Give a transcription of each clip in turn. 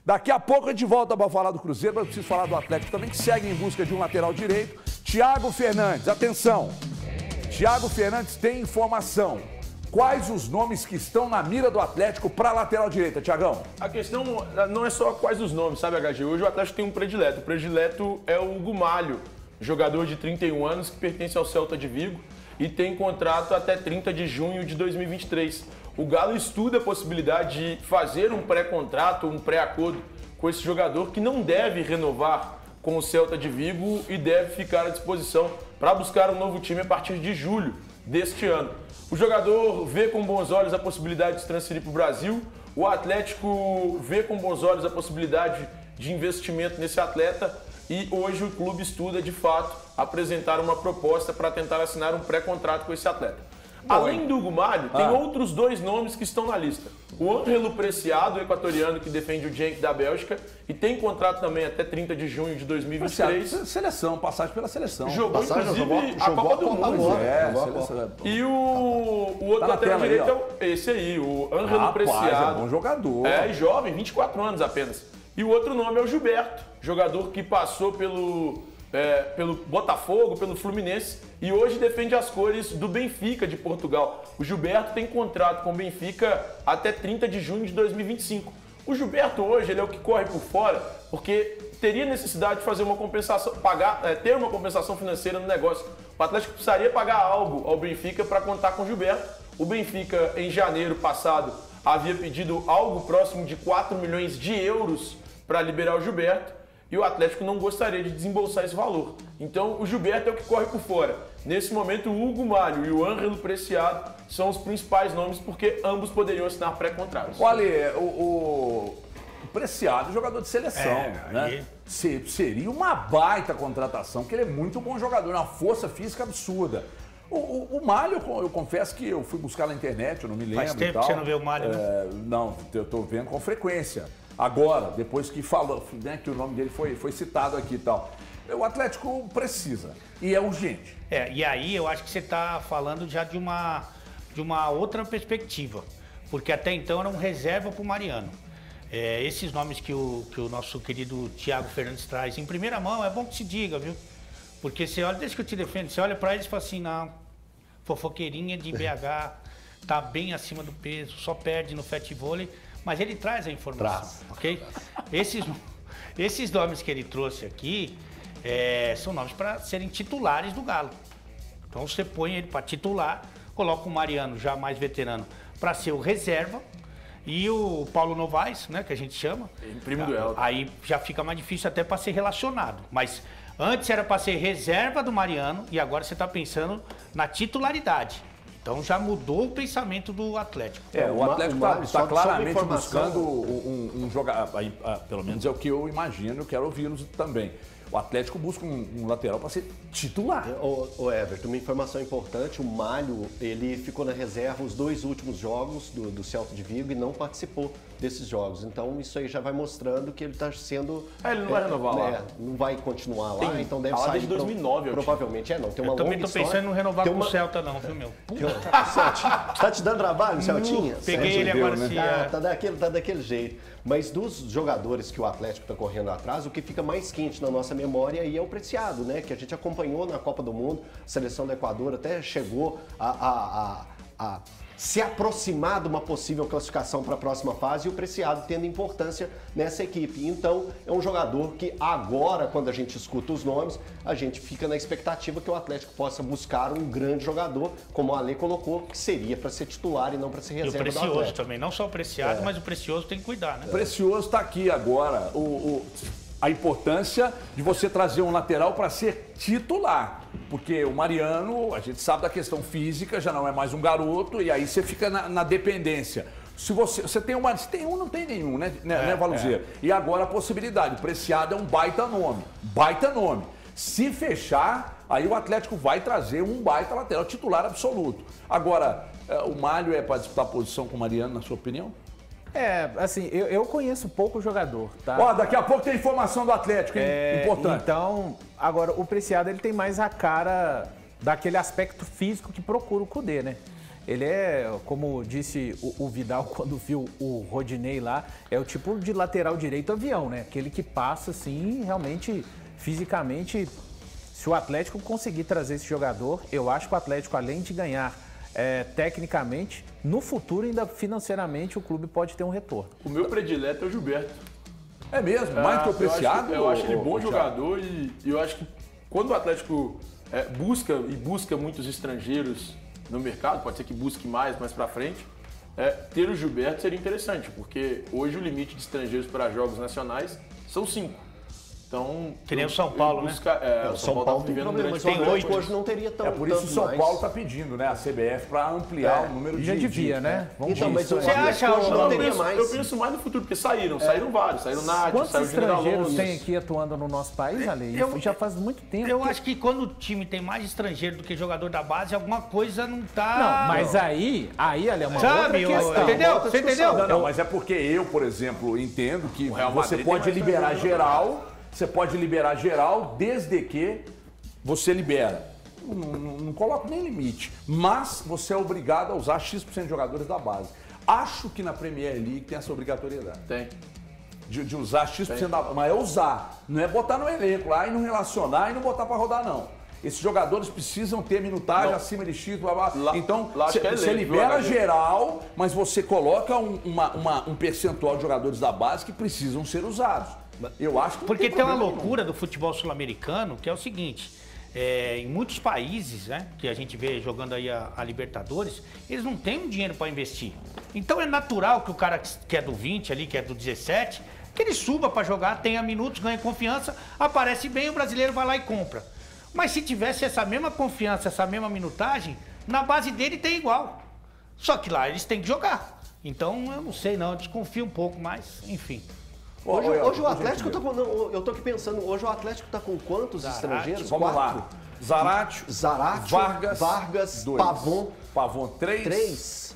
Daqui a pouco a gente volta para falar do Cruzeiro, mas eu preciso falar do Atlético também, que segue em busca de um lateral direito. Thiago Fernandes, atenção. Thiago Fernandes tem informação. Quais os nomes que estão na mira do Atlético para a lateral direita, Thiagão? A questão não é só quais os nomes, sabe, HG? Hoje o Atlético tem um predileto. O predileto é o Hugo Malho, jogador de 31 anos que pertence ao Celta de Vigo e tem contrato até 30 de junho de 2023. O Galo estuda a possibilidade de fazer um pré-contrato, um pré-acordo com esse jogador que não deve renovar com o Celta de Vigo e deve ficar à disposição para buscar um novo time a partir de julho deste ano. O jogador vê com bons olhos a possibilidade de se transferir para o Brasil. O Atlético vê com bons olhos a possibilidade de investimento nesse atleta e hoje o clube estuda, de fato, apresentar uma proposta para tentar assinar um pré-contrato com esse atleta. Além do Hugo Malho, tem outros dois nomes que estão na lista. O Ângelo Preciado, o equatoriano que defende o Genk da Bélgica e tem contrato também até 30 de junho de 2023. Seleção, passagem pela seleção. Jogou, inclusive, a Copa do Mundo. E o outro lateral direito é esse aí, o Ângelo Preciado. É bom jogador. É, jovem, 24 anos apenas. E o outro nome é o Gilberto, jogador que passou pelo Botafogo, pelo Fluminense e hoje defende as cores do Benfica de Portugal. O Gilberto tem contrato com o Benfica até 30 de junho de 2025. O Gilberto hoje ele é o que corre por fora porque teria necessidade de fazer uma compensação, ter uma compensação financeira no negócio. O Atlético precisaria pagar algo ao Benfica para contar com o Gilberto. O Benfica, em janeiro passado, havia pedido algo próximo de 4 milhões de euros para liberar o Gilberto. E o Atlético não gostaria de desembolsar esse valor. Então, o Gilberto é o que corre por fora. Nesse momento, o Hugo Malho e o Ângelo Preciado são os principais nomes, porque ambos poderiam assinar pré-contratos. Olha, o Preciado, jogador de seleção, né? Seria uma baita contratação, porque ele é muito bom jogador, uma força física absurda. O Malho, eu confesso que eu fui buscar na internet, eu não me lembro. Faz tempo e tal. que você não vê o Malho, não, eu tô vendo com frequência. Agora, depois que falou, né, que o nome dele foi citado aqui e tal. O Atlético precisa. E é urgente. E aí eu acho que você está falando já de uma outra perspectiva. Porque até então era um reserva para o Mariano. Esses nomes que o nosso querido Thiago Fernandes traz em primeira mão, é bom que se diga, viu? Porque você olha, desde que eu te defendo, você olha para eles e fala assim, não, fofoqueirinha de BH, tá bem acima do peso, só perde no futevôlei. Mas ele traz a informação, ok? Esses nomes que ele trouxe aqui são nomes para serem titulares do Galo. Então você põe ele para titular, coloca o Mariano, já mais veterano, para ser o reserva e o Paulo Novaes, né, que a gente chama. Primo do Elton. Aí já fica mais difícil até para ser relacionado. Mas antes era para ser reserva do Mariano e agora você está pensando na titularidade. Então já mudou o pensamento do Atlético. O Atlético está claramente buscando um jogador, pelo menos é o que eu imagino, quero ouvi-los também. O Atlético busca um lateral para ser titular. O Everton, uma informação importante, o Malho, ele ficou na reserva os 2 últimos jogos do Celta de Vigo e não participou desses jogos. Então isso aí já vai mostrando que ele está sendo... ele não vai renovar lá. Não vai continuar lá, então deve sair... desde 2009, provavelmente, não. Tem uma eu também estou pensando em não renovar com o Celta não, viu, meu? Tá te dando trabalho, Celtinha? Peguei ele agora, né? Tá daquele jeito. Mas dos jogadores que o Atlético está correndo atrás, o que fica mais quente na nossa memória aí é o Preciado, né? Que a gente acompanhou na Copa do Mundo, a seleção do Equador até chegou a se aproximar de uma possível classificação para a próxima fase e o Preciado tendo importância nessa equipe. Então, é um jogador que agora, quando a gente escuta os nomes, a gente fica na expectativa que o Atlético possa buscar um grande jogador, como o Ale colocou, que seria para ser titular e não para ser reserva do Atlético. E o Precioso também, não só o Preciado, mas o Precioso tem que cuidar, né? O Precioso está aqui agora. A importância de você trazer um lateral para ser titular. Porque o Mariano, a gente sabe da questão física, já não é mais um garoto, e aí você fica na dependência. Se você tem um, não tem nenhum, né, Valuzeiro? E agora a possibilidade. O Preciado é um baita nome. Baita nome. Se fechar, aí o Atlético vai trazer um baita lateral titular absoluto. Agora, o Malho é para disputar a posição com o Mariano, na sua opinião? Assim, eu conheço pouco jogador, tá? Daqui a pouco tem informação do Atlético, hein? Importante. Então, agora, o Preciado, ele tem mais a cara daquele aspecto físico que procura o Kudê, né? Ele é, como disse o Vidal quando viu o Rodinei lá, é o tipo de lateral direito avião, né? Aquele que passa, assim, realmente, fisicamente. Se o Atlético conseguir trazer esse jogador, eu acho que o Atlético, além de ganhar tecnicamente, no futuro, ainda financeiramente, o clube pode ter um retorno. O meu predileto é o Gilberto. É mesmo? Mais que o Preciado? Eu acho ele bom jogador e eu acho que quando o Atlético busca muitos estrangeiros no mercado, pode ser que busque mais pra frente, ter o Gilberto seria interessante, porque hoje o limite de estrangeiros para jogos nacionais são 5. Então, que nem o São Paulo, né? O São Paulo tem problema, mas tem 8 hoje não teria tanto. É por isso que o São Paulo está pedindo, né, a CBF para ampliar o número de... Já devia, né? Então, mas Você acha hoje não teria eu mais. penso mais no futuro, porque saíram vários, saíram Nádio, Quantos saiu o General estrangeiros Alonso. tem aqui atuando no nosso país, Ale? Já faz muito tempo. Eu acho que quando o time tem mais estrangeiro do que jogador da base, alguma coisa não tá... Não, mas aí Ale, é uma Sabe, outra questão. entendeu? Você entendeu? Não, mas é porque eu, por exemplo, entendo que Real você Madrid pode tem mais liberar estrangeiro geral, você pode liberar geral desde que você libera. Não coloco nem limite, mas você é obrigado a usar X% de jogadores da base. Acho que na Premier League tem essa obrigatoriedade. Tem. De usar X% da base, mas é usar, não é botar no elenco lá e não relacionar e não botar para rodar, não. Esses jogadores precisam ter minutagem acima de X, blá, blá. Então, você libera geral, mas você coloca um percentual de jogadores da base que precisam ser usados. Eu acho que porque tem uma loucura do futebol sul-americano, que é o seguinte, em muitos países, né, que a gente vê jogando aí a Libertadores, eles não têm um dinheiro para investir. Então é natural que o cara que é do 20 ali, que é do 17, que ele suba para jogar, tenha minutos, ganhe confiança, aparece bem, o brasileiro vai lá e compra. Mas se tivesse essa mesma confiança, essa mesma minutagem, na base dele tem igual. Só que lá eles têm que jogar. Então eu não sei não, eu desconfio um pouco, mas enfim. Hoje o Atlético tá com... Não, eu tô aqui pensando, hoje o Atlético tá com quantos estrangeiros? Vamos lá. Zaratio, Vargas, 2. Pavon 3. 3.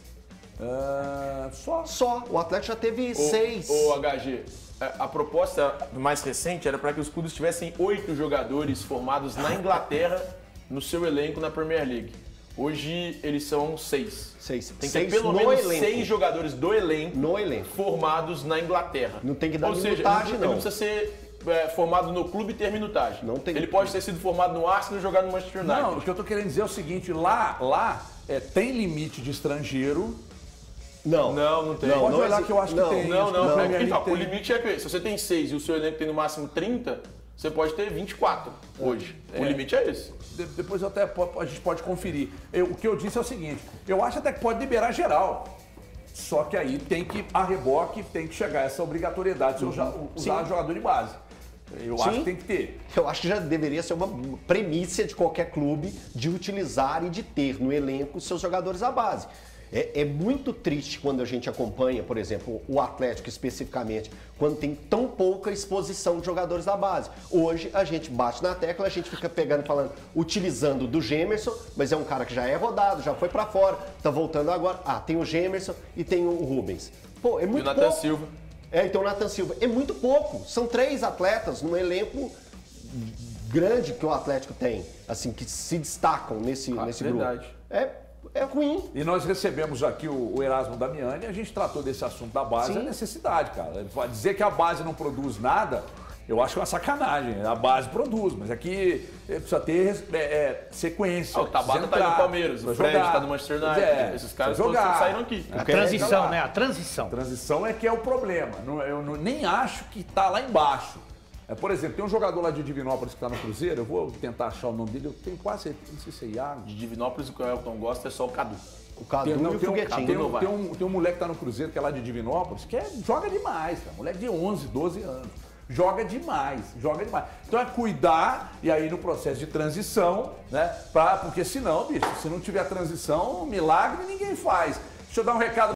Só. O Atlético já teve 6. O HG, a proposta mais recente era para que os clubes tivessem 8 jogadores formados na Inglaterra no seu elenco na Premier League. Hoje eles são 6. Tem que ter pelo menos 6 jogadores do elenco, formados na Inglaterra. Não tem que dar minutagem, ele não precisa ser formado no clube e ter minutagem. Não tem. Ele pode ter sido formado no Arsenal e jogar no Manchester United. Não, o que eu tô querendo dizer é o seguinte, lá tem limite de estrangeiro. Não tem. Pode olhar que eu acho que tem. Não. O limite é que se você tem 6 e o seu elenco tem no máximo 30, você pode ter 24 hoje. O limite é esse. Depois a gente pode conferir. O que eu disse é o seguinte, eu acho até que pode liberar geral. Só que aí tem que, a reboque, tem que chegar essa obrigatoriedade de usar jogador de base. Eu acho que tem que ter. Eu acho que já deveria ser uma premissa de qualquer clube de utilizar e de ter no elenco seus jogadores à base. É muito triste quando a gente acompanha, por exemplo, o Atlético especificamente, quando tem tão pouca exposição de jogadores da base. Hoje a gente bate na tecla, a gente fica pegando e falando, utilizando do Gemerson, mas é um cara que já é rodado, já foi pra fora, tá voltando agora. Tem o Gemerson e tem o Rubens. Pô, é muito pouco. E o Nathan Silva. Então o Nathan Silva. É muito pouco. São 3 atletas num elenco grande que o Atlético tem, assim, que se destacam nesse grupo. Verdade. É ruim. E nós recebemos aqui o Erasmo Damiani e a gente tratou desse assunto da base, a necessidade, cara. Dizer que a base não produz nada, eu acho uma sacanagem. A base produz, mas aqui precisa ter sequência. O Tabata tá aí no Palmeiras, o Fred tá no Manchester United. Esses caras todos saíram aqui. A transição, né? A transição. Transição é que é o problema. Eu nem acho que tá lá embaixo. Por exemplo, tem um jogador lá de Divinópolis que está no Cruzeiro, eu vou tentar achar o nome dele, eu tenho quase certeza, não sei se é Iago. De Divinópolis, o que o Elton gosta é só o Cadu. O Cadu e o Foguetinho. Tem um moleque que está no Cruzeiro, que é lá de Divinópolis, que joga demais, cara. Moleque de 11, 12 anos. Joga demais. Então é cuidar, e aí no processo de transição, né? Porque senão, bicho, se não tiver transição, milagre ninguém faz. Deixa eu dar um recado.